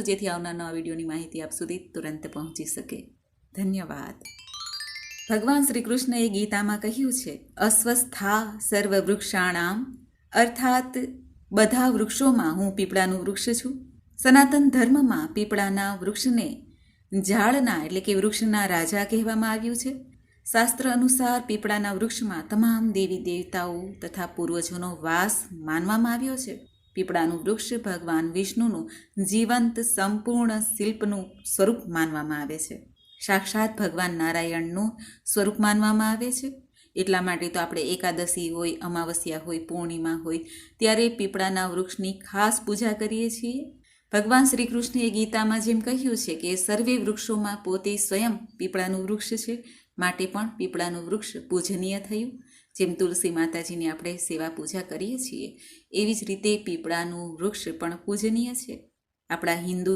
જેથી આવનાર નવા વિડીયોની માહિતી આપ સુધી તુરંત પહોંચી શકે. ધન્યવાદ. ભગવાન શ્રી કૃષ્ણએ ગીતામાં કહ્યું છે, અસ્વસ્થા સર્વવૃક્ષાણામ, અર્થાત બધા વૃક્ષોમાં હું પીપળાનું વૃક્ષ છું. સનાતન ધર્મમાં પીપળાના વૃક્ષને ઝાડના એટલે કે વૃક્ષના રાજા કહેવામાં આવ્યું છે. શાસ્ત્ર અનુસાર પીપળાના વૃક્ષમાં તમામ દેવી દેવતાઓ તથા પૂર્વજોનો વાસ માનવામાં આવ્યો છે. પીપળાનું વૃક્ષ ભગવાન વિષ્ણુનું જીવંત સંપૂર્ણ શિલ્પનું સ્વરૂપ માનવામાં આવે છે. સાક્ષાત ભગવાન નારાયણનું સ્વરૂપ માનવામાં આવે છે. એટલા માટે તો આપણે એકાદશી હોય, અમાવસ્યા હોય, પૂર્ણિમા હોય ત્યારે પીપળાના વૃક્ષની ખાસ પૂજા કરીએ છીએ. ભગવાન શ્રી કૃષ્ણએ ગીતામાં જેમ કહ્યું છે કે સર્વે વૃક્ષોમાં પોતે સ્વયં પીપળાનું વૃક્ષ છે, માટે પણ પીપળાનું વૃક્ષ પૂજનીય થયું. જેમ તુલસી માતાજીની આપણે સેવા પૂજા કરીએ છીએ એવી જ રીતે પીપળાનું વૃક્ષ પણ પૂજનીય છે. આપણા હિન્દુ